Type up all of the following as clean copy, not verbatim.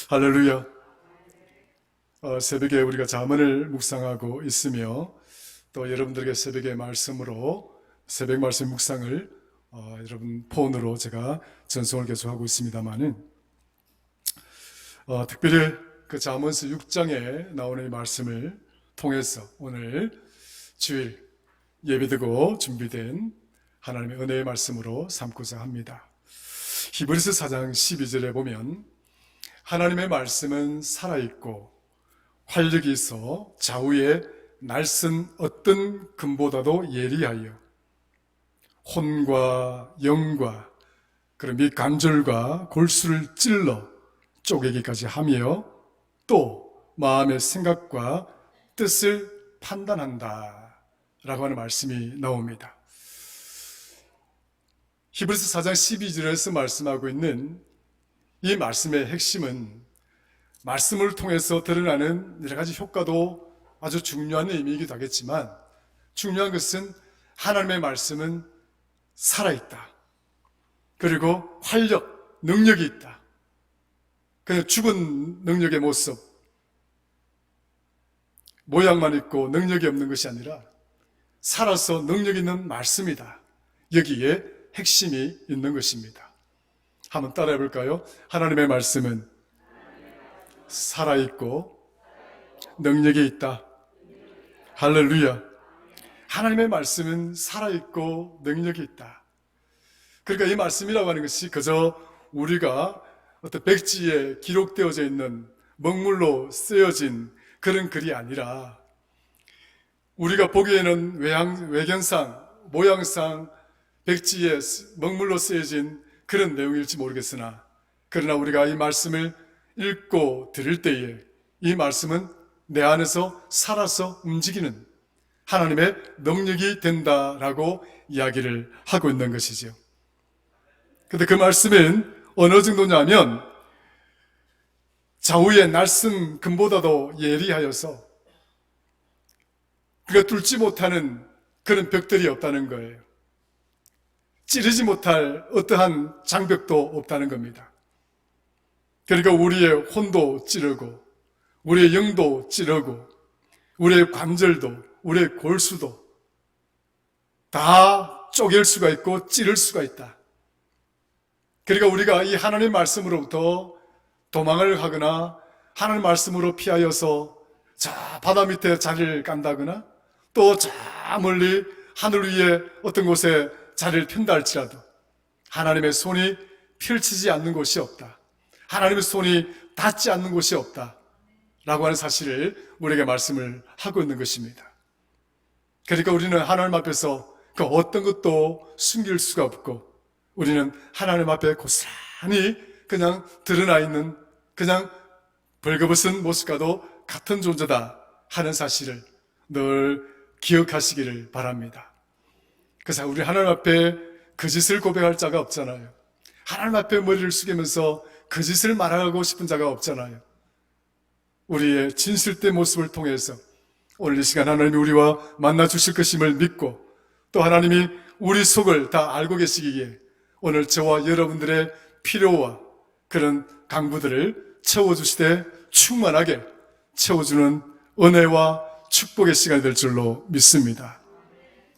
할렐루야. 새벽에 우리가 잠언을 묵상하고 있으며 또 여러분들에게 새벽의 말씀으로 새벽 말씀 묵상을 여러분 폰으로 제가 전송을 계속하고 있습니다만은 특별히 그 잠언서 6장에 나오는 이 말씀을 통해서 오늘 주일 예배드고 준비된 하나님의 은혜의 말씀으로 삼고자 합니다. 히브리서 4장 12절에 보면 하나님의 말씀은 살아있고 활력이 있어 좌우에 날선 어떤 금보다도 예리하여 혼과 영과 그런 및 관절과 골수를 찔러 쪼개기까지 하며 또 마음의 생각과 뜻을 판단한다 라고 하는 말씀이 나옵니다. 히브리서 4장 12절에서 말씀하고 있는 이 말씀의 핵심은 말씀을 통해서 드러나는 여러 가지 효과도 아주 중요한 의미이기도 하겠지만 중요한 것은 하나님의 말씀은 살아있다. 그리고 활력, 능력이 있다. 그냥 죽은 능력의 모습, 모양만 있고 능력이 없는 것이 아니라 살아서 능력 있는 말씀이다. 여기에 핵심이 있는 것입니다. 한번 따라해 볼까요? 하나님의 말씀은 살아있고 능력이 있다. 할렐루야. 하나님의 말씀은 살아있고 능력이 있다. 그러니까 이 말씀이라고 하는 것이 그저 우리가 어떤 백지에 기록되어져 있는 먹물로 쓰여진 그런 글이 아니라 우리가 보기에는 외견상, 모양상 백지에 먹물로 쓰여진 그런 내용일지 모르겠으나 그러나 우리가 이 말씀을 읽고 들을 때에 이 말씀은 내 안에서 살아서 움직이는 하나님의 능력이 된다라고 이야기를 하고 있는 것이죠. 그런데 그 말씀은 어느 정도냐면 좌우의 날선 금보다도 예리하여서 그가 뚫지 못하는 그런 벽들이 없다는 거예요. 찌르지 못할 어떠한 장벽도 없다는 겁니다. 그러니까 우리의 혼도 찌르고 우리의 영도 찌르고 우리의 관절도 우리의 골수도 다 쪼갤 수가 있고 찌를 수가 있다. 그러니까 우리가 이 하나님의 말씀으로부터 도망을 하거나 하나님의 말씀으로 피하여서 저 바다 밑에 자리를 깐다거나 또 저 멀리 하늘 위에 어떤 곳에 자리를 편다 할지라도 하나님의 손이 펼치지 않는 곳이 없다. 하나님의 손이 닿지 않는 곳이 없다 라고 하는 사실을 우리에게 말씀을 하고 있는 것입니다. 그러니까 우리는 하나님 앞에서 그 어떤 것도 숨길 수가 없고 우리는 하나님 앞에 고스란히 그냥 드러나 있는 그냥 벌거벗은 모습과도 같은 존재다 하는 사실을 늘 기억하시기를 바랍니다. 그래서 우리 하나님 앞에 거짓을 고백할 자가 없잖아요. 하나님 앞에 머리를 숙이면서 거짓을 말하고 싶은 자가 없잖아요. 우리의 진실된 모습을 통해서 오늘 이 시간 하나님이 우리와 만나 주실 것임을 믿고 또 하나님이 우리 속을 다 알고 계시기에 오늘 저와 여러분들의 필요와 그런 강구들을 채워주시되 충만하게 채워주는 은혜와 축복의 시간이 될 줄로 믿습니다.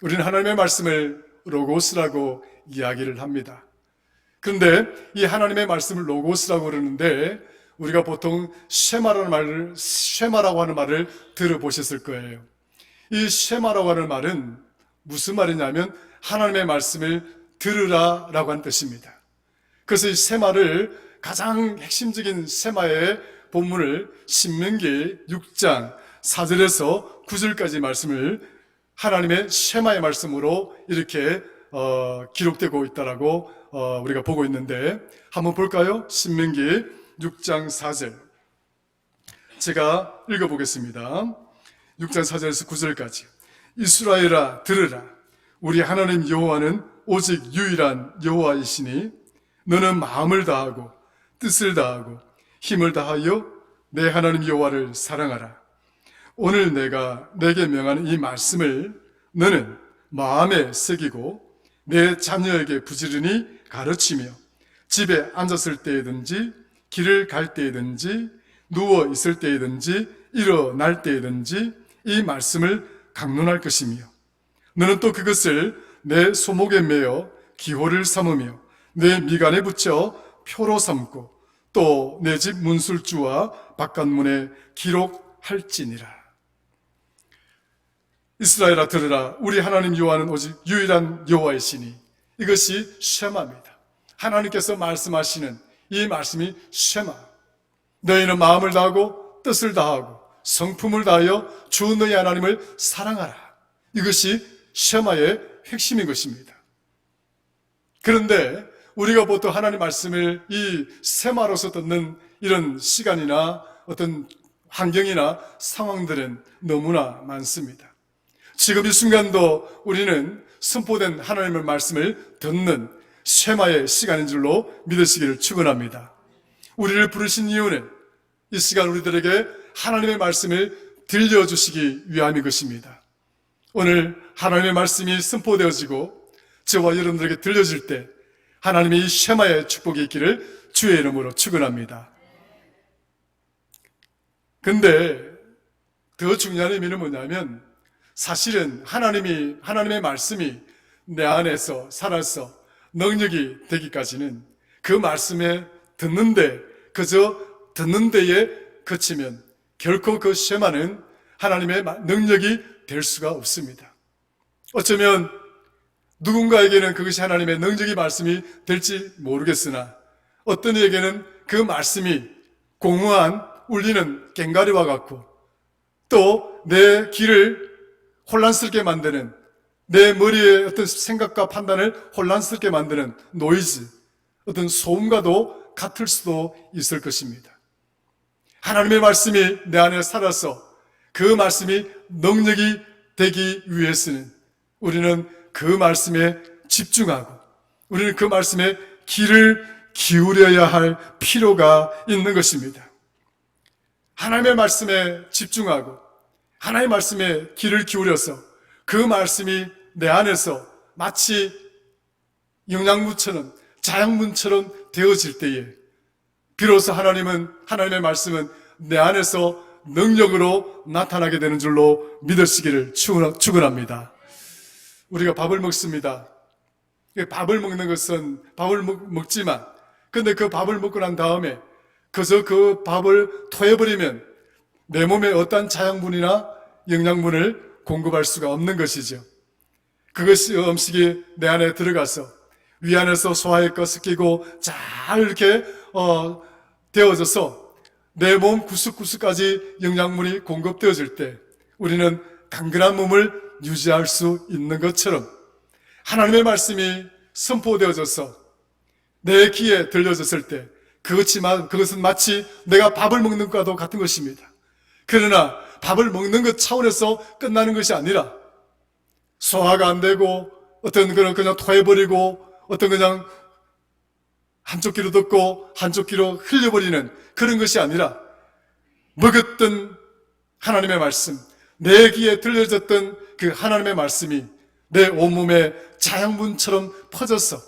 우리는 하나님의 말씀을 로고스라고 이야기를 합니다. 그런데 이 하나님의 말씀을 로고스라고 그러는데 우리가 보통 쉐마라고 하는 말을 들어보셨을 거예요. 이 쉐마라고 하는 말은 무슨 말이냐면 하나님의 말씀을 들으라 라고 하는 뜻입니다. 그래서 이 쉐마를 가장 핵심적인 쉐마의 본문을 신명기 6장 4절에서 9절까지 말씀을 하나님의 쉐마의 말씀으로 이렇게 기록되고 있다라고 우리가 보고 있는데 한번 볼까요? 신명기 6장 4절 제가 읽어보겠습니다. 6장 4절에서 9절까지 이스라엘아 들으라 우리 하나님 여호와는 오직 유일한 여호와이시니 너는 마음을 다하고 뜻을 다하고 힘을 다하여 내 하나님 여호와를 사랑하라. 오늘 내가 내게 명하는 이 말씀을 너는 마음에 새기고 내 자녀에게 부지런히 가르치며 집에 앉았을 때든지 길을 갈 때이든지 누워 있을 때이든지 일어날 때이든지 이 말씀을 강론할 것이며 너는 또 그것을 내 소목에 매어 기호를 삼으며 내 미간에 붙여 표로 삼고 또 내 집 문술주와 바깥문에 기록할지니라. 이스라엘아 들으라. 우리 하나님 여호와는 오직 유일한 여호와이시니 이것이 쉐마입니다. 하나님께서 말씀하시는 이 말씀이 쉐마. 너희는 마음을 다하고 뜻을 다하고 성품을 다하여 주 너희 하나님을 사랑하라. 이것이 쉐마의 핵심인 것입니다. 그런데 우리가 보통 하나님 말씀을 이 세마로서 듣는 이런 시간이나 어떤 환경이나 상황들은 너무나 많습니다. 지금 이 순간도 우리는 선포된 하나님의 말씀을 듣는 쉐마의 시간인 줄로 믿으시기를 축원합니다. 우리를 부르신 이유는 이 시간 우리들에게 하나님의 말씀을 들려주시기 위함인 것입니다. 오늘 하나님의 말씀이 선포되어지고 저와 여러분들에게 들려질 때 하나님의 이 쉐마의 축복이 있기를 주의 이름으로 축원합니다. 근데 더 중요한 의미는 뭐냐면 사실은 하나님의 말씀이 내 안에서 살아서 능력이 되기까지는 그 말씀에 그저 듣는 데에 그치면 결코 그 쉐마는 하나님의 능력이 될 수가 없습니다. 어쩌면 누군가에게는 그것이 하나님의 능력이 말씀이 될지 모르겠으나 어떤 이에게는 그 말씀이 공허한 울리는 꽹과리와 같고 또 내 길을 혼란스럽게 만드는 내 머리의 어떤 생각과 판단을 혼란스럽게 만드는 노이즈, 어떤 소음과도 같을 수도 있을 것입니다. 하나님의 말씀이 내 안에 살아서 그 말씀이 능력이 되기 위해서는 우리는 그 말씀에 집중하고 우리는 그 말씀에 귀를 기울여야 할 필요가 있는 것입니다. 하나님의 말씀에 집중하고 하나님의 말씀에 귀를 기울여서 그 말씀이 내 안에서 마치 영양분처럼 자양분처럼 되어질 때에 비로소 하나님의 말씀은 내 안에서 능력으로 나타나게 되는 줄로 믿으시기를 축원합니다. 우리가 밥을 먹습니다. 밥을 먹는 것은 밥을 먹지만 근데 그 밥을 먹고 난 다음에 그저 그 밥을 토해버리면 내 몸에 어떠한 자양분이나 영양분을 공급할 수가 없는 것이죠. 그것이 음식이 내 안에 들어가서 위 안에서 소화액과 섞이고 잘 이렇게 되어져서 내 몸 구석구석까지 영양분이 공급되어질 때 우리는 간결한 몸을 유지할 수 있는 것처럼 하나님의 말씀이 선포되어져서 내 귀에 들려졌을 때 그것은 마치 내가 밥을 먹는 것과도 같은 것입니다. 그러나 밥을 먹는 것 차원에서 끝나는 것이 아니라 소화가 안 되고 어떤 그냥 토해버리고 어떤 그냥 한쪽 귀로 듣고 한쪽 귀로 흘려버리는 그런 것이 아니라 먹었던 하나님의 말씀, 내 귀에 들려졌던 그 하나님의 말씀이 내 온몸에 자양분처럼 퍼져서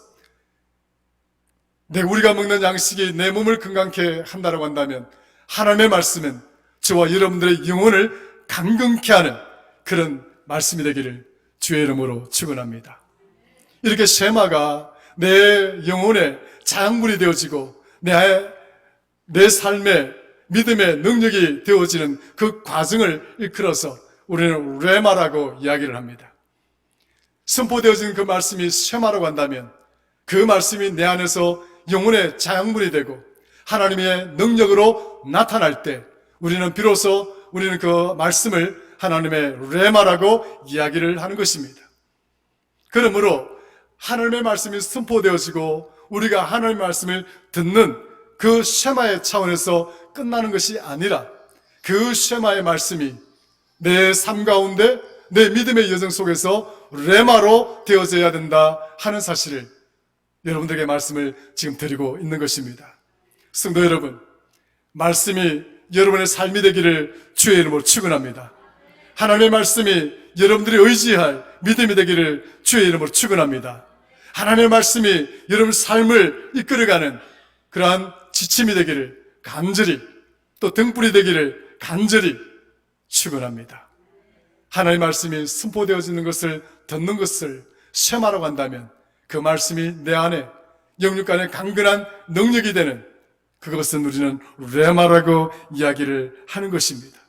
우리가 먹는 양식이 내 몸을 건강케 한다고 한다면 하나님의 말씀은 저와 여러분들의 영혼을 강건케 하는 그런 말씀이 되기를 주의 이름으로 축원합니다. 이렇게 쉐마가 내 영혼에 자양분이 되어지고 내 삶에 믿음의 능력이 되어지는 그 과정을 일컬어서 우리는 레마라고 이야기를 합니다. 선포되어진 그 말씀이 쉐마라고 한다면 그 말씀이 내 안에서 영혼의 자양분이 되고 하나님의 능력으로 나타날 때 우리는 비로소 그 말씀을 하나님의 레마라고 이야기를 하는 것입니다. 그러므로 하나님의 말씀이 선포되어지고 우리가 하나님의 말씀을 듣는 그 쉐마의 차원에서 끝나는 것이 아니라 그 쉐마의 말씀이 내 삶 가운데 내 믿음의 여정 속에서 레마로 되어져야 된다 하는 사실을 여러분들에게 말씀을 지금 드리고 있는 것입니다. 성도 여러분, 말씀이 여러분의 삶이 되기를 주의 이름으로 축원합니다. 하나님의 말씀이 여러분들이 의지할 믿음이 되기를 주의 이름으로 축원합니다. 하나님의 말씀이 여러분 삶을 이끌어가는 그러한 지침이 되기를 간절히, 또 등불이 되기를 간절히 축원합니다. 하나님의 말씀이 선포되어지는 것을 듣는 것을 시험하러 간다면 그 말씀이 내 안에 영육 안에 강건한 능력이 되는 그것은 우리는 레마라고 이야기를 하는 것입니다.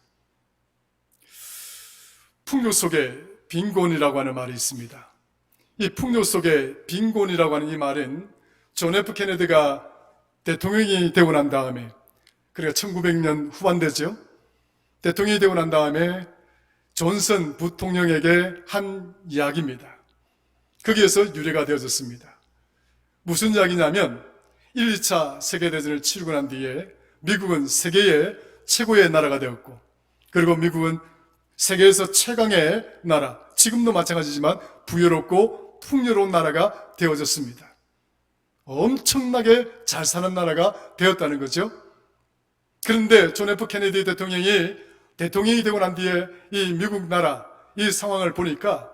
풍요 속에 빈곤이라고 하는 말이 있습니다. 이 풍요 속에 빈곤이라고 하는 이 말은 존 F 케네디가 대통령이 되고 난 다음에, 그러니까 1900년 후반되죠. 대통령이 되고 난 다음에 존슨 부통령에게 한 이야기입니다. 거기에서 유래가 되어졌습니다. 무슨 이야기냐면 1, 2차 세계대전을 치르고 난 뒤에 미국은 세계의 최고의 나라가 되었고, 그리고 미국은 세계에서 최강의 나라, 지금도 마찬가지지만 부유롭고 풍요로운 나라가 되어졌습니다. 엄청나게 잘 사는 나라가 되었다는 거죠. 그런데 존 F 케네디 대통령이 되고 난 뒤에 이 미국 나라 이 상황을 보니까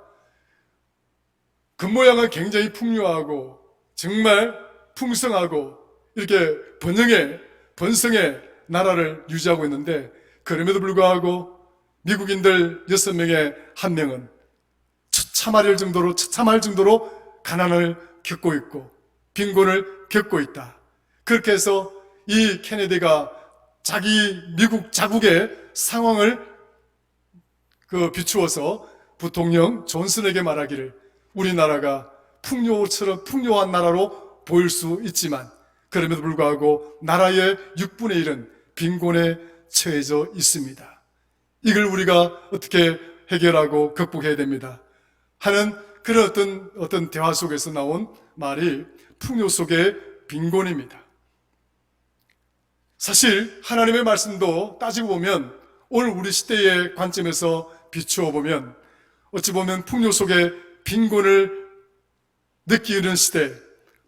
겉모양은 굉장히 풍요하고 정말 풍성하고 이렇게 번성의 나라를 유지하고 있는데, 그럼에도 불구하고 미국인들 6명의 1명은 처참할 정도로 가난을 겪고 있고 빈곤을 겪고 있다. 그렇게 해서 이 케네디가 자기 미국 자국의 상황을 비추어서 부통령 존슨에게 말하기를, 우리나라가 풍요한 나라로 보일 수 있지만 그럼에도 불구하고 나라의 6분의 1은 빈곤에 처해져 있습니다. 이걸 우리가 어떻게 해결하고 극복해야 됩니다 하는 그런 어떤 대화 속에서 나온 말이 풍요 속의 빈곤입니다. 사실 하나님의 말씀도 따지고 보면 오늘 우리 시대의 관점에서 비추어 보면 어찌 보면 풍요 속의 빈곤을 느끼는 시대,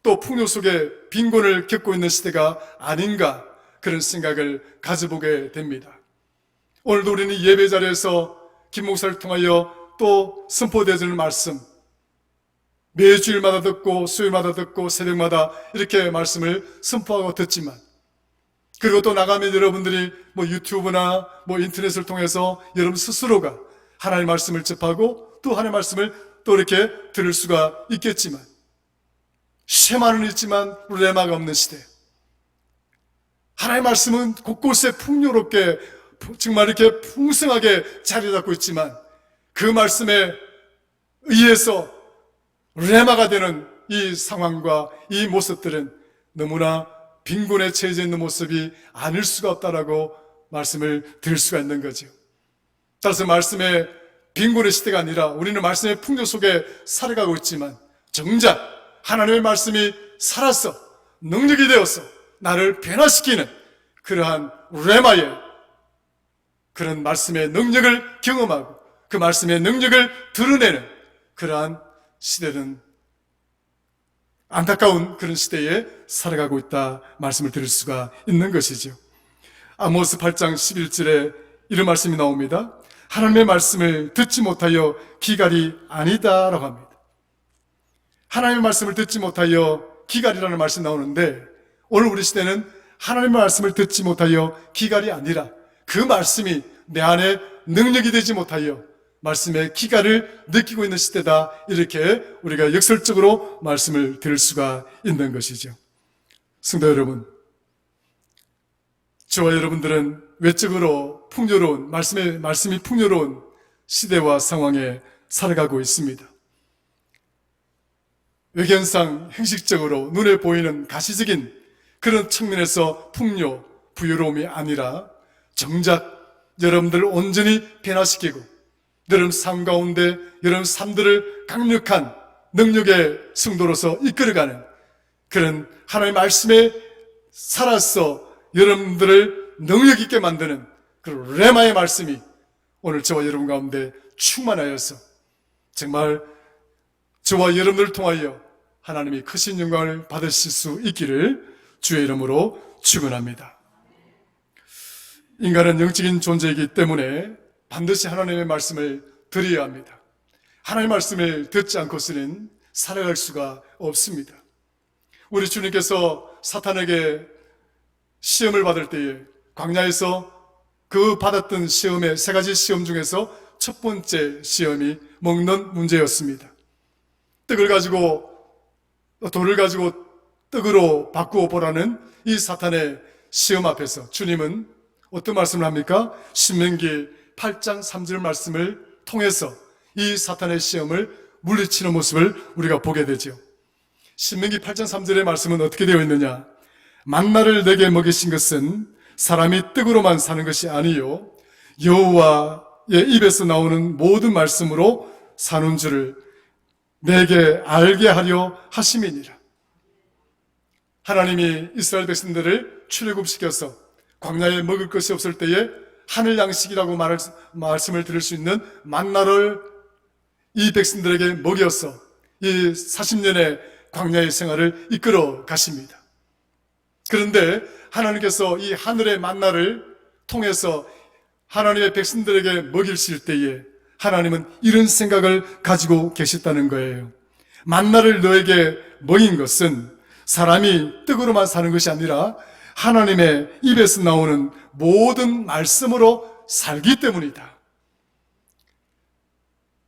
또 풍요 속에 빈곤을 겪고 있는 시대가 아닌가, 그런 생각을 가져보게 됩니다. 오늘도 우리는 예배 자리에서 김 목사를 통하여 또 선포되어지는 말씀, 매주일마다 듣고 수요일마다 듣고 새벽마다 이렇게 말씀을 선포하고 듣지만, 그리고 또 나가면 여러분들이 유튜브나 인터넷을 통해서 여러분 스스로가 하나님의 말씀을 접하고 또 하나님의 말씀을 또 이렇게 들을 수가 있겠지만, 쉐마는 있지만 레마가 없는 시대, 하나님의 말씀은 곳곳에 풍요롭게 정말 이렇게 풍성하게 자리 잡고 있지만 그 말씀에 의해서 레마가 되는 이 상황과 이 모습들은 너무나 빈곤에 처해져 있는 모습이 아닐 수가 없다라고 말씀을 드릴 수가 있는 거죠. 따라서 말씀의 빈곤의 시대가 아니라 우리는 말씀의 풍요 속에 살아가고 있지만 정작 하나님의 말씀이 살아서 능력이 되어서 나를 변화시키는 그러한 레마의 그런 말씀의 능력을 경험하고 그 말씀의 능력을 드러내는 그러한 시대는 안타까운 그런 시대에 살아가고 있다 말씀을 드릴 수가 있는 것이죠. 아모스 8장 11절에 이런 말씀이 나옵니다. 하나님의 말씀을 듣지 못하여 기갈이 아니다 라고 합니다. 하나님의 말씀을 듣지 못하여 기갈이라는 말씀이 나오는데, 오늘 우리 시대는 하나님의 말씀을 듣지 못하여 기갈이 아니라 그 말씀이 내 안에 능력이 되지 못하여 말씀의 기갈을 느끼고 있는 시대다, 이렇게 우리가 역설적으로 말씀을 드릴 수가 있는 것이죠. 성도 여러분, 저와 여러분들은 외적으로 풍요로운 말씀이 풍요로운 시대와 상황에 살아가고 있습니다. 외견상 형식적으로 눈에 보이는 가시적인 그런 측면에서 풍요, 부유로움이 아니라 정작 여러분들을 온전히 변화시키고 여러분 삶 가운데 여러분 삶들을 강력한 능력의 성도로서 이끌어가는 그런 하나님의 말씀에 살아서 여러분들을 능력 있게 만드는 그런 레마의 말씀이 오늘 저와 여러분 가운데 충만하여서 정말 저와 여러분들을 통하여 하나님이 크신 영광을 받으실 수 있기를 주의 이름으로 축원합니다. 인간은 영적인 존재이기 때문에 반드시 하나님의 말씀을 드려야 합니다. 하나님의 말씀을 듣지 않고서는 살아갈 수가 없습니다. 우리 주님께서 사탄에게 시험을 받을 때에 광야에서 그 받았던 시험의 세 가지 시험 중에서 첫 번째 시험이 먹는 문제였습니다. 떡을 가지고 돌을 가지고 떡으로 바꾸어 보라는 이 사탄의 시험 앞에서 주님은 어떤 말씀을 합니까? 신명기 8장 3절 말씀을 통해서 이 사탄의 시험을 물리치는 모습을 우리가 보게 되죠. 신명기 8장 3절의 말씀은 어떻게 되어 있느냐? 만나를 내게 먹이신 것은 사람이 떡으로만 사는 것이 아니요 여호와의 입에서 나오는 모든 말씀으로 사는 줄을 내게 알게 하려 하심이니라. 하나님이 이스라엘 백성들을 출애굽시켜서 광야에 먹을 것이 없을 때에 하늘 양식이라고 말씀을 드릴 수 있는 만나를 이 백성들에게 먹여서 이 40년의 광야의 생활을 이끌어 가십니다. 그런데 하나님께서 이 하늘의 만나를 통해서 하나님의 백성들에게 먹이실 때에 하나님은 이런 생각을 가지고 계셨다는 거예요. 만나를 너에게 먹인 것은 사람이 떡으로만 사는 것이 아니라 하나님의 입에서 나오는 모든 말씀으로 살기 때문이다.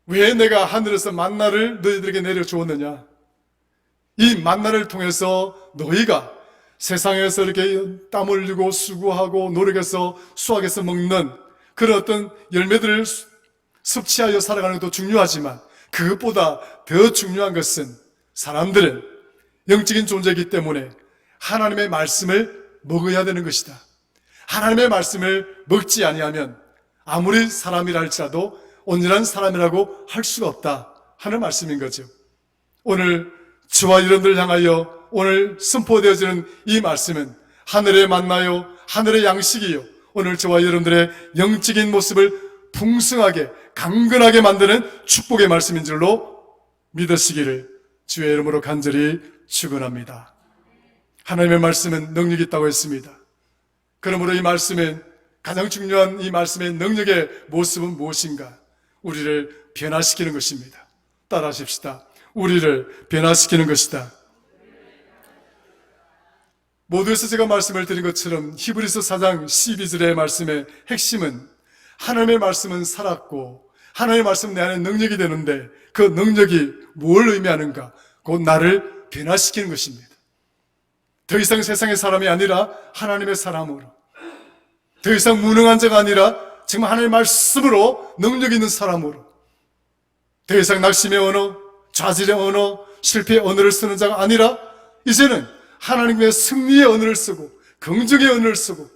왜 내가 하늘에서 만나를 너희들에게 내려주었느냐? 이 만나를 통해서 너희가 세상에서 이렇게 땀 흘리고 수고하고 노력해서 수확해서 먹는 그런 어떤 열매들을 섭취하여 살아가는 것도 중요하지만 그것보다 더 중요한 것은 사람들은 영적인 존재이기 때문에 하나님의 말씀을 먹어야 되는 것이다. 하나님의 말씀을 먹지 아니하면 아무리 사람이라 할지라도 온전한 사람이라고 할 수가 없다 하는 말씀인 거죠. 오늘 저와 여러분들을 향하여 오늘 선포되어지는 이 말씀은 하늘의 만나요, 하늘의 양식이요, 오늘 저와 여러분들의 영적인 모습을 풍성하게 강건하게 만드는 축복의 말씀인 줄로 믿으시기를 주의 이름으로 간절히 축원합니다. 하나님의 말씀은 능력이 있다고 했습니다. 그러므로 이 말씀은 가장 중요한 이 말씀의 능력의 모습은 무엇인가? 우리를 변화시키는 것입니다. 따라하십시다. 우리를 변화시키는 것이다. 모두에서 제가 말씀을 드린 것처럼 히브리서 4장 12절의 말씀의 핵심은 하나님의 말씀은 살았고 하나님의 말씀은 내 안에 능력이 되는데 그 능력이 뭘 의미하는가? 곧 나를 변화시키는 것입니다. 더 이상 세상의 사람이 아니라 하나님의 사람으로, 더 이상 무능한 자가 아니라 정말 하나님의 말씀으로 능력 있는 사람으로, 더 이상 낙심의 언어, 좌절의 언어, 실패의 언어를 쓰는 자가 아니라 이제는 하나님의 승리의 언어를 쓰고 긍정의 언어를 쓰고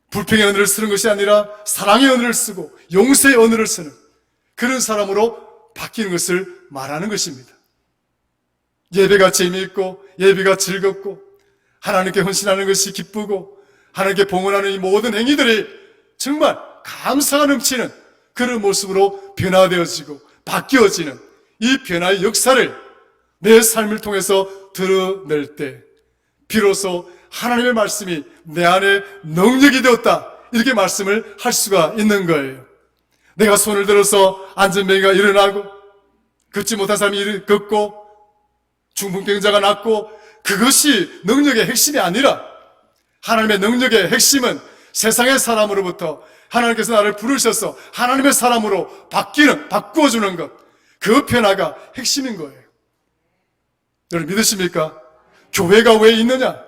불평의 언어를 쓰는 것이 아니라 사랑의 언어를 쓰고 용서의 언어를 쓰는 그런 사람으로 바뀌는 것을 말하는 것입니다. 예배가 재미있고 예배가 즐겁고 하나님께 헌신하는 것이 기쁘고 하나님께 봉헌하는 이 모든 행위들이 정말 감사가 넘치는 그런 모습으로 변화되어지고 바뀌어지는 이 변화의 역사를 내 삶을 통해서 드러낼 때 비로소 하나님의 말씀이 내 안에 능력이 되었다 이렇게 말씀을 할 수가 있는 거예요. 내가 손을 들어서 안전병이가 일어나고 걷지 못한 사람이 걷고 중풍병자가 낫고 그것이 능력의 핵심이 아니라 하나님의 능력의 핵심은 세상의 사람으로부터 하나님께서 나를 부르셔서 하나님의 사람으로 바꾸어주는 것, 그 변화가 핵심인 거예요. 여러분 믿으십니까? 교회가 왜 있느냐?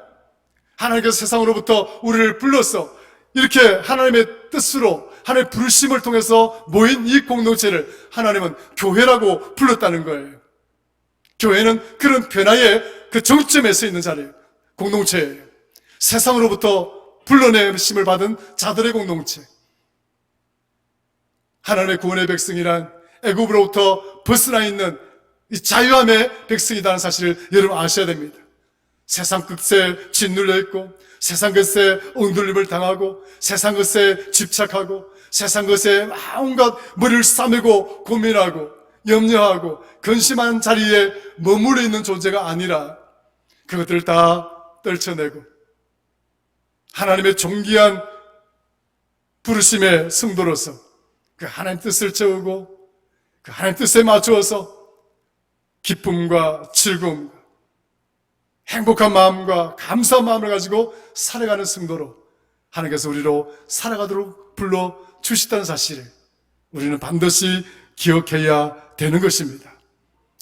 하나님께서 세상으로부터 우리를 불러서 이렇게 하나님의 뜻으로 하나님의 부르심을 통해서 모인 이 공동체를 하나님은 교회라고 불렀다는 거예요. 교회는 그런 변화의 그 정점에 서 있는 자리예요. 공동체예요. 세상으로부터 불러내심을 받은 자들의 공동체. 하나님의 구원의 백성이란 애굽으로부터 벗어나 있는 이 자유함의 백성이라는 사실을 여러분 아셔야 됩니다. 세상 끝에 짓눌려 있고 세상 것에 엉들림을 당하고 세상 것에 집착하고 세상 것에 온갖 머리를 싸매고 고민하고 염려하고 근심한 자리에 머물러 있는 존재가 아니라 그것들을 다 떨쳐내고 하나님의 존귀한 부르심의 성도로서 그 하나님 뜻을 채우고 그 하나님 뜻에 맞추어서 기쁨과 즐거움과 행복한 마음과 감사한 마음을 가지고 살아가는 성도로 하나님께서 우리로 살아가도록 불러주시다는 사실을 우리는 반드시 기억해야 되는 것입니다.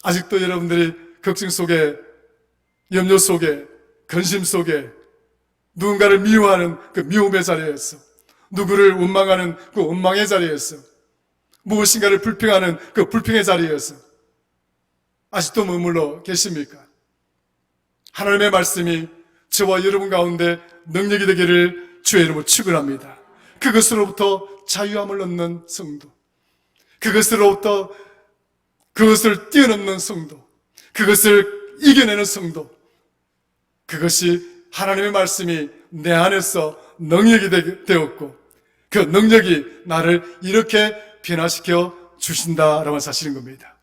아직도 여러분들이 걱정 속에, 염려 속에, 근심 속에 누군가를 미워하는 그 미움의 자리에서, 누구를 원망하는 그 원망의 자리에서, 무엇인가를 불평하는 그 불평의 자리에서 아직도 머물러 계십니까? 하나님의 말씀이 저와 여러분 가운데 능력이 되기를 주의 이름으로 축원합니다. 그것으로부터 자유함을 얻는 성도, 그것으로부터 그것을 뛰어넘는 성도, 그것을 이겨내는 성도, 그것이 하나님의 말씀이 내 안에서 능력이 되었고 그 능력이 나를 이렇게 변화시켜 주신다라는 사실인 겁니다.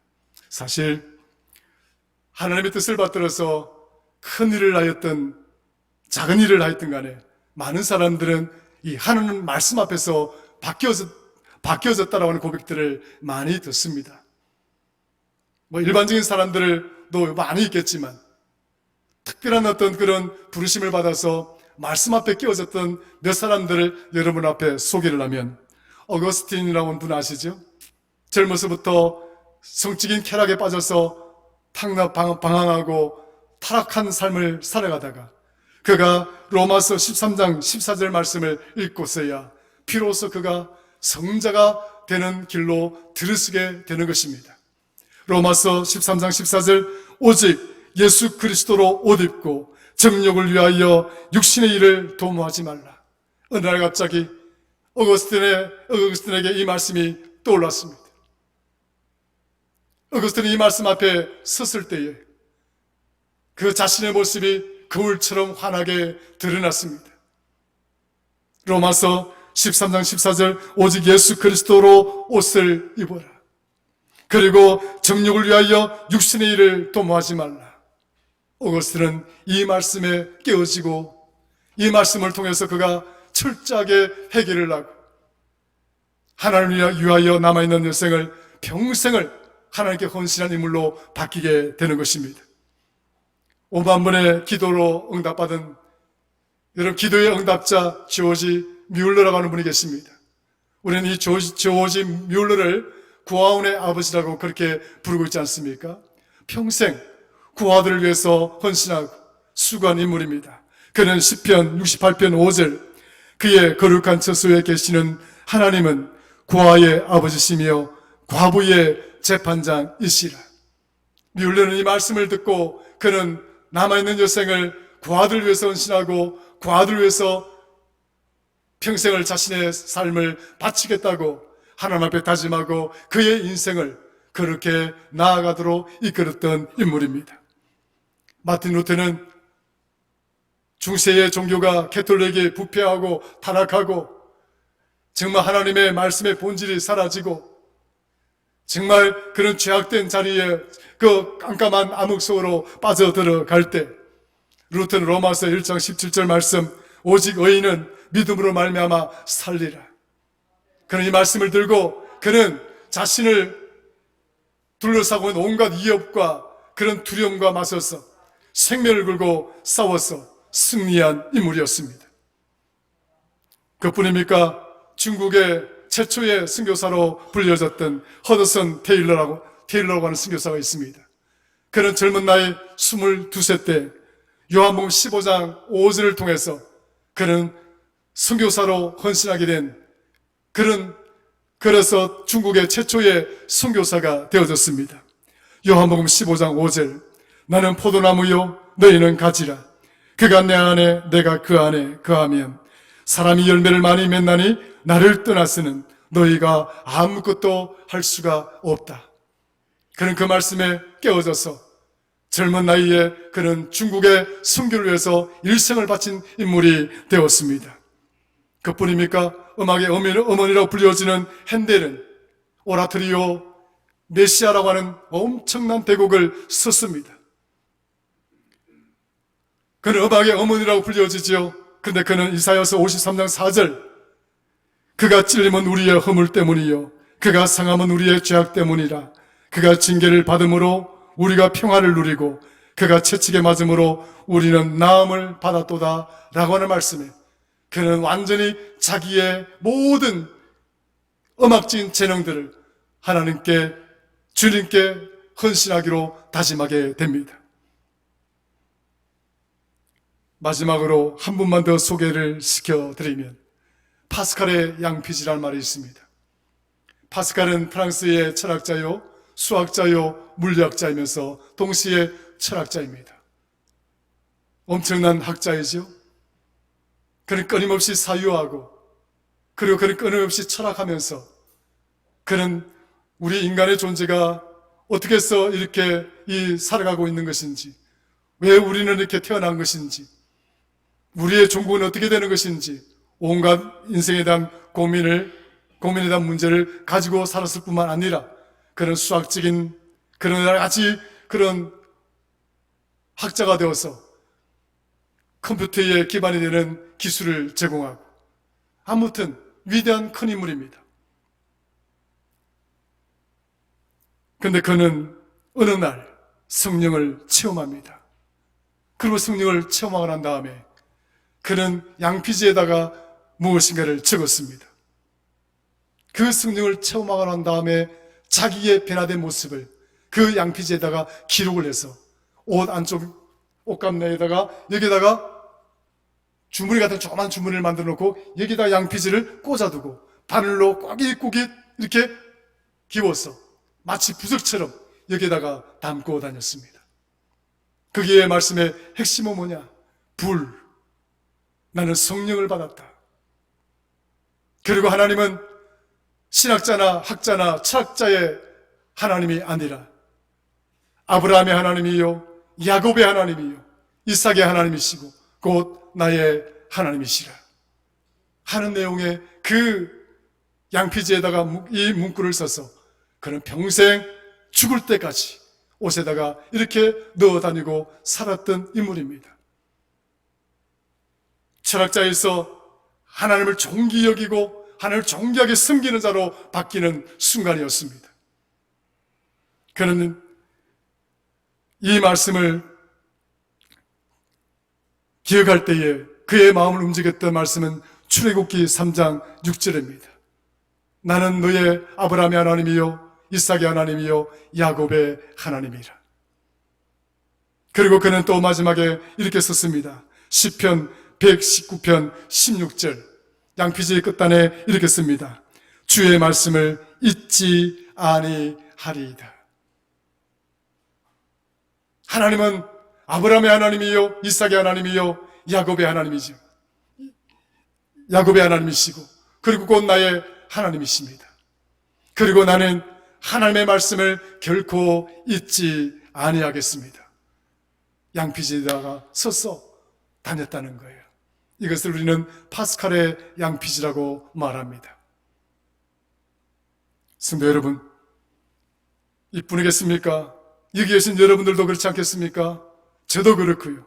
사실 하나님의 뜻을 받들어서 큰 일을 하였든 작은 일을 하였든 간에 많은 사람들은 이 하나님 말씀 앞에서 바뀌어졌다라고 하는 고백들을 많이 듣습니다. 일반적인 사람들도 많이 있겠지만 특별한 어떤 그런 부르심을 받아서 말씀 앞에 끼워졌던 몇 사람들을 여러분 앞에 소개를 하면, 어거스틴이라고 하는 분 아시죠? 젊어서부터 성적인 쾌락에 빠져서 방황하고 타락한 삶을 살아가다가 그가 로마서 13장 14절 말씀을 읽고서야 비로소 그가 성자가 되는 길로 들어서게 되는 것입니다. 로마서 13장 14절, 오직 예수 그리스도로 옷 입고 정욕을 위하여 육신의 일을 도모하지 말라. 어느 날 갑자기 어거스틴에게 이 말씀이 떠올랐습니다. 어거스틴이 이 말씀 앞에 섰을 때에 그 자신의 모습이 거울처럼 환하게 드러났습니다. 로마서 13장 14절, 오직 예수 그리스도로 옷을 입어라. 그리고 정욕을 위하여 육신의 일을 도모하지 말라. 오거스틴은 이 말씀에 깨어지고 이 말씀을 통해서 그가 철저하게 해결을 하고 하나님을 위하여 남아있는 여생을 평생을 하나님께 헌신한 인물로 바뀌게 되는 것입니다. 5만 번의 기도로 응답받은 여러분, 기도의 응답자 조지 뮬러라고 하는 분이 계십니다. 우리는 이 조지 뮬러를 구하원의 아버지라고 그렇게 부르고 있지 않습니까? 평생 구하들을 위해서 헌신하고 수고한 인물입니다. 그는 시편 68편 5절, 그의 거룩한 처소에 계시는 하나님은 구하의 아버지시며 과부의 재판장이시라. 뮬러는 이 말씀을 듣고 그는 남아있는 여생을 구하들을 위해서 헌신하고 구하들을 위해서 평생을 자신의 삶을 바치겠다고 하나님 앞에 다짐하고 그의 인생을 그렇게 나아가도록 이끌었던 인물입니다. 마틴 루터는 중세의 종교가 캐톨릭이 부패하고 타락하고 정말 하나님의 말씀의 본질이 사라지고 정말 그런 죄악된 자리에 그 깜깜한 암흑 속으로 빠져들어갈 때 루터는 로마서 1장 17절 말씀, 오직 의인은 믿음으로 말미암아 살리라. 그는 이 말씀을 들고 그는 자신을 둘러싸고 있는 온갖 위협과 그런 두려움과 맞서서 생명을 걸고 싸워서 승리한 인물이었습니다. 그뿐입니까? 중국의 최초의 선교사로 불려졌던 허드슨 테일러라고 하는 선교사가 있습니다. 그는 젊은 나이 22세 때 요한복음 15장 5절을 통해서 그는 선교사로 헌신하게 된 그래서 중국의 최초의 선교사가 되어졌습니다. 요한복음 15장 5절, 나는 포도나무요 너희는 가지라. 그가 내 안에 내가 그 안에 거하면 사람이 열매를 많이 맺나니 나를 떠나서는 너희가 아무것도 할 수가 없다. 그는 그 말씀에 깨어져서 젊은 나이에 그는 중국의 선교를 위해서 일생을 바친 인물이 되었습니다. 그뿐입니까? 음악의 어머니라고 불려지는 핸델은 오라토리오 메시아라고 하는 엄청난 대곡을 썼습니다. 그는 음악의 어머니라고 불려지죠. 근데 그는 이사야서 53장 4절, 그가 찔림은 우리의 허물 때문이요 그가 상함은 우리의 죄악 때문이라. 그가 징계를 받음으로 우리가 평화를 누리고 그가 채찍에 맞음으로 우리는 나음을 받았도다 라고 하는 말씀에 그는 완전히 자기의 모든 음악적인 재능들을 하나님께, 주님께 헌신하기로 다짐하게 됩니다. 마지막으로 한 분만 더 소개를 시켜드리면 파스칼의 양피지라는 말이 있습니다. 파스칼은 프랑스의 철학자요, 수학자요, 물리학자이면서 동시에 철학자입니다. 엄청난 학자이죠. 그는 끊임없이 사유하고, 그리고 그는 끊임없이 철학하면서 그는 우리 인간의 존재가 어떻게 해서 이렇게 살아가고 있는 것인지, 왜 우리는 이렇게 태어난 것인지, 우리의 종국은 어떻게 되는 것인지 온갖 인생에 대한 고민에 대한 문제를 가지고 살았을 뿐만 아니라 그런 수학적인 그런 여러 가지 그런 학자가 되어서 컴퓨터에 기반이 되는 기술을 제공하고, 아무튼 위대한 큰 인물입니다. 그런데 그는 어느 날 성령을 체험합니다. 그리고 성령을 체험하고 난 다음에 그는 양피지에다가 무엇인가를 적었습니다. 그 성령을 체험하고 난 다음에 자기의 변화된 모습을 그 양피지에다가 기록을 해서 옷 안쪽 옷감 내에다가 여기다가 주머니 같은 조그만 주머니를 만들어 놓고 여기다 양피지를 꽂아두고 바늘로 꼬깃꼬깃 이렇게 기워서 마치 부적처럼 여기다가 담고 다녔습니다. 거기에 말씀의 핵심은 뭐냐? 나는 성령을 받았다. 그리고 하나님은 신학자나 학자나 철학자의 하나님이 아니라 아브라함의 하나님이요, 야곱의 하나님이요, 이삭의 하나님이시고 곧 나의 하나님이시라 하는 내용의 그 양피지에다가 이 문구를 써서 그는 평생 죽을 때까지 옷에다가 이렇게 넣어 다니고 살았던 인물입니다. 철학자에서 하나님을 존귀 여기고 하나님을 존귀하게 섬기는 자로 바뀌는 순간이었습니다. 그는 이 말씀을 기억할 때에 그의 마음을 움직였던 말씀은 출애굽기 3장 6절입니다. 나는 너의 아브라함의 하나님이요, 이삭의 하나님이요, 야곱의 하나님이라. 그리고 그는 또 마지막에 이렇게 썼습니다. 시편 119편 16절 양피지의 끝단에 이렇게 씁니다. 주의 말씀을 잊지 아니하리이다. 하나님은 아브라함의 하나님이요, 이삭의 하나님이요, 야곱의 하나님이죠. 야곱의 하나님이시고 그리고 곧 나의 하나님이십니다. 그리고 나는 하나님의 말씀을 결코 잊지 아니하겠습니다. 양피지에다가 서서 다녔다는 거예요. 이것을 우리는 파스칼의 양피지라고 말합니다. 성도 여러분, 이뿐이겠습니까? 여기 계신 여러분들도 그렇지 않겠습니까? 저도 그렇고요.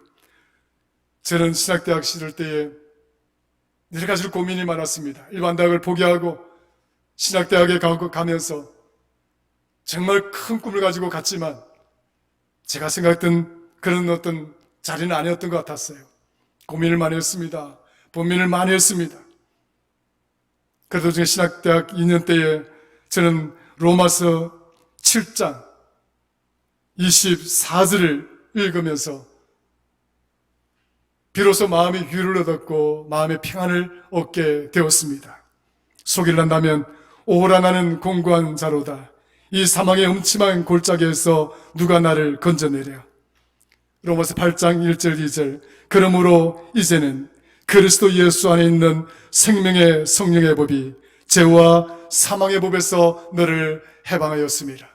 저는 신학대학 시절 때에 여러 가지로 고민이 많았습니다. 일반대학을 포기하고 신학대학에 가면서 정말 큰 꿈을 가지고 갔지만 제가 생각했던 그런 어떤 자리는 아니었던 것 같았어요. 고민을 많이 했습니다. 고민을 많이 했습니다. 그 도중에 신학대학 2년 때에 저는 로마서 7장 24절을 읽으면서 비로소 마음의 위로를 얻었고 마음의 평안을 얻게 되었습니다. 속일 난다면 오호라 나는 공고한 자로다. 이 사망의 음침한 골짜기에서 누가 나를 건져내랴. 로마서 8장 1절 2절 그러므로 이제는 그리스도 예수 안에 있는 생명의 성령의 법이 죄와 사망의 법에서 너를 해방하였습니다.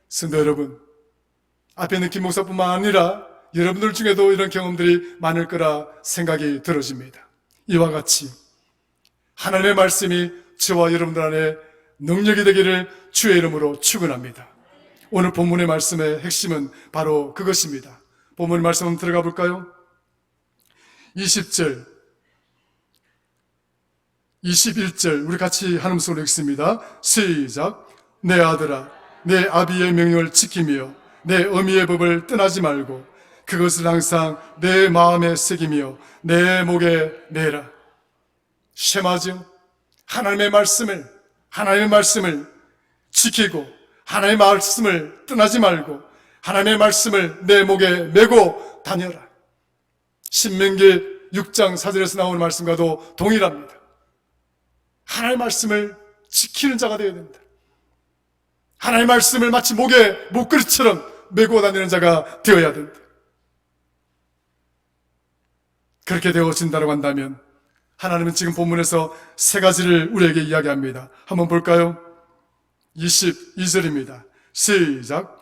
성도 여러분, 앞에 있는 김 목사뿐만 아니라 여러분들 중에도 이런 경험들이 많을 거라 생각이 들어집니다. 이와 같이 하나님의 말씀이 저와 여러분들 안에 능력이 되기를 주의 이름으로 축원합니다. 오늘 본문의 말씀의 핵심은 바로 그것입니다. 본문의 말씀 한번 들어가 볼까요? 20절, 21절 우리 같이 한 음성으로 읽습니다. 시작. 내 아들아, 내 아비의 명령을 지키며 내 어미의 법을 떠나지 말고 그것을 항상 내 마음에 새기며 내 목에 매라. 쉐마죠. 하나님의 말씀을 지키고 하나님의 말씀을 떠나지 말고 하나님의 말씀을 내 목에 메고 다녀라. 신명기 6장 4절에서 나오는 말씀과도 동일합니다. 하나님의 말씀을 지키는 자가 되어야 된다. 하나님의 말씀을 마치 목에 목걸이처럼 메고 다니는 자가 되어야 된다. 그렇게 되어진다고 한다면 하나님은 지금 본문에서 세 가지를 우리에게 이야기합니다. 한번 볼까요? 22절입니다. 시작.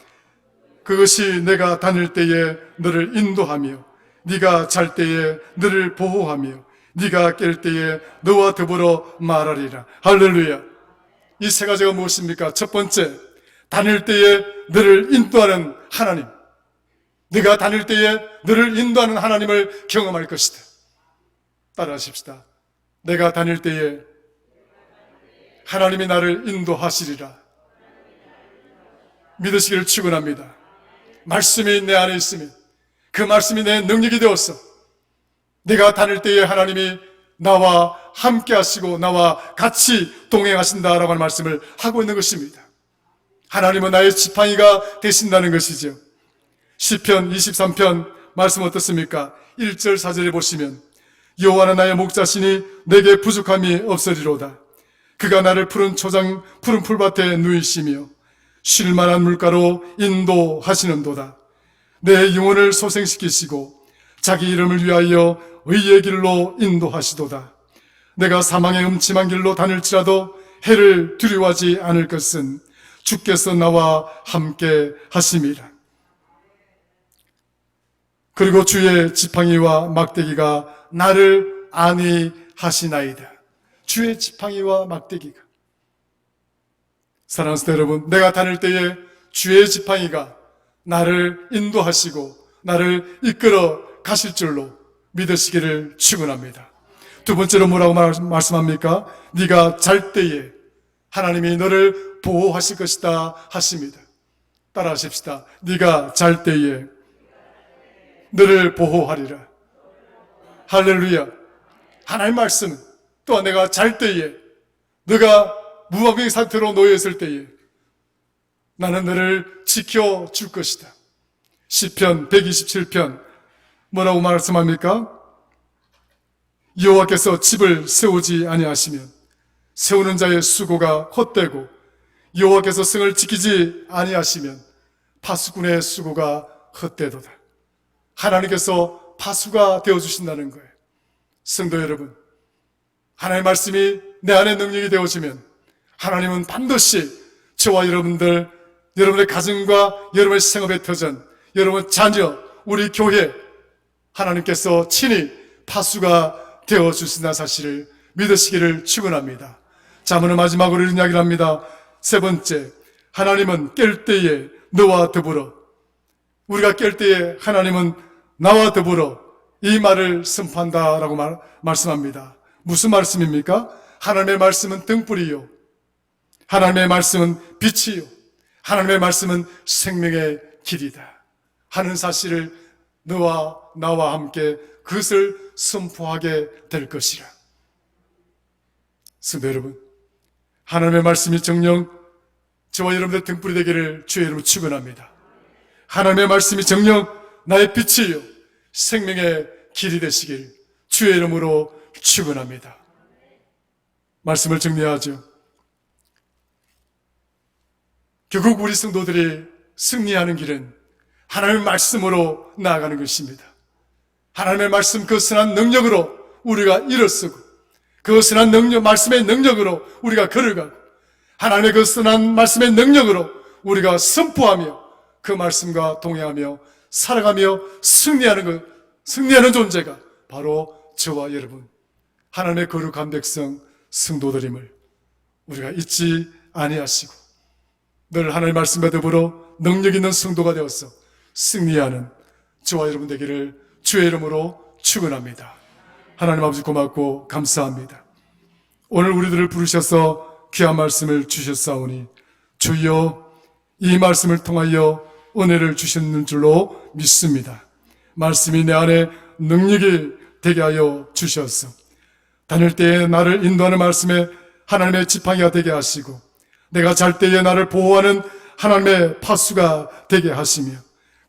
그것이 내가 다닐 때에 너를 인도하며 네가 잘 때에 너를 보호하며 네가 깰 때에 너와 더불어 말하리라. 할렐루야. 이 세 가지가 무엇입니까? 첫 번째, 다닐 때에 너를 인도하는 하나님. 네가 다닐 때에 너를 인도하는 하나님을 경험할 것이다. 따라하십시다. 내가 다닐 때에 하나님이 나를 인도하시리라. 믿으시기를 축원합니다. 말씀이 내 안에 있으면 그 말씀이 내 능력이 되어서 내가 다닐 때에 하나님이 나와 함께 하시고 나와 같이 동행하신다라고 하는 말씀을 하고 있는 것입니다. 하나님은 나의 지팡이가 되신다는 것이죠. 시편 23편 말씀 어떻습니까? 1절 4절에 보시면 여호와는 나의 목자시니 내게 부족함이 없으리로다. 그가 나를 푸른 초장 푸른 풀밭에 누이시며 쉴 만한 물가로 인도하시는도다. 내 영혼을 소생시키시고 자기 이름을 위하여 의의 길로 인도하시도다. 내가 사망의 음침한 길로 다닐지라도 해를 두려워하지 않을 것은 주께서 나와 함께 하심이라. 그리고 주의 지팡이와 막대기가 나를 안위하시나이다. 주의 지팡이와 막대기가. 사랑하는 여러분, 내가 다닐 때에 주의 지팡이가 나를 인도하시고 나를 이끌어 가실 줄로 믿으시기를 축원합니다. 두 번째로 뭐라고 말씀합니까? 네가 잘 때에 하나님이 너를 보호하실 것이다 하십니다. 따라하십시다. 네가 잘 때에 너를 보호하리라. 할렐루야. 하나님 말씀 또한 내가 잘 때에 너가 무방비 상태로 놓여있을 때에 나는 너를 지켜줄 것이다. 시편 127편 뭐라고 말씀합니까? 여호와께서 집을 세우지 아니하시면 세우는 자의 수고가 헛되고 여호와께서 성을 지키지 아니하시면 파수꾼의 수고가 헛되도다. 하나님께서 파수가 되어주신다는 거예요. 성도 여러분, 하나님의 말씀이 내 안에 능력이 되어지면 하나님은 반드시 저와 여러분들, 여러분의 가정과 여러분의 생업의 터전, 여러분 자녀, 우리 교회 하나님께서 친히 파수가 되어주신다는 사실을 믿으시기를 축원합니다. 자문은 마지막으로 이런 이야기를 합니다. 세 번째, 하나님은 깰 때에 너와 더불어, 우리가 깰 때에 하나님은 나와 더불어 이 말을 선포한다라고 말씀합니다. 무슨 말씀입니까? 하나님의 말씀은 등불이요, 하나님의 말씀은 빛이요, 하나님의 말씀은 생명의 길이다 하는 사실을 너와 나와 함께 그것을 선포하게 될 것이라. 성도 여러분, 하나님의 말씀이 정녕 저와 여러분의 등불이 되기를 주의 이름으로 축원합니다. 하나님의 말씀이 정녕 나의 빛이요 생명의 길이 되시길 주의 이름으로 축원합니다. 말씀을 정리하죠. 결국 우리 성도들이 승리하는 길은 하나님의 말씀으로 나아가는 것입니다. 하나님의 말씀 그 선한 능력으로 우리가 일어서고 그 선한 능력, 말씀의 능력으로 우리가 걸어가고 하나님의 그 선한 말씀의 능력으로 우리가 선포하며 그 말씀과 동행하며 살아가며 승리하는 존재가 바로 저와 여러분 하나님의 거룩한 백성 성도들임을 우리가 잊지 아니하시고 늘 하나님의 말씀에 더불어 능력 있는 성도가 되어서 승리하는 저와 여러분 되기를 주의 이름으로 축원합니다. 하나님 아버지 고맙고 감사합니다. 오늘 우리들을 부르셔서 귀한 말씀을 주셨사오니 주여 이 말씀을 통하여 은혜를 주시는 줄로 믿습니다. 말씀이 내 안에 능력이 되게 하여 주셔서 다닐 때에 나를 인도하는 말씀에 하나님의 지팡이가 되게 하시고 내가 잘 때에 나를 보호하는 하나님의 파수가 되게 하시며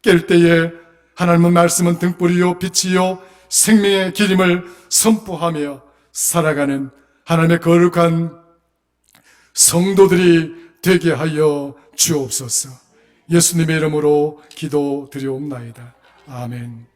깰 때에 하나님의 말씀은 등불이요 빛이요 생명의 길임을 선포하며 살아가는 하나님의 거룩한 성도들이 되게 하여 주옵소서. 예수님의 이름으로 기도드리옵나이다. 아멘.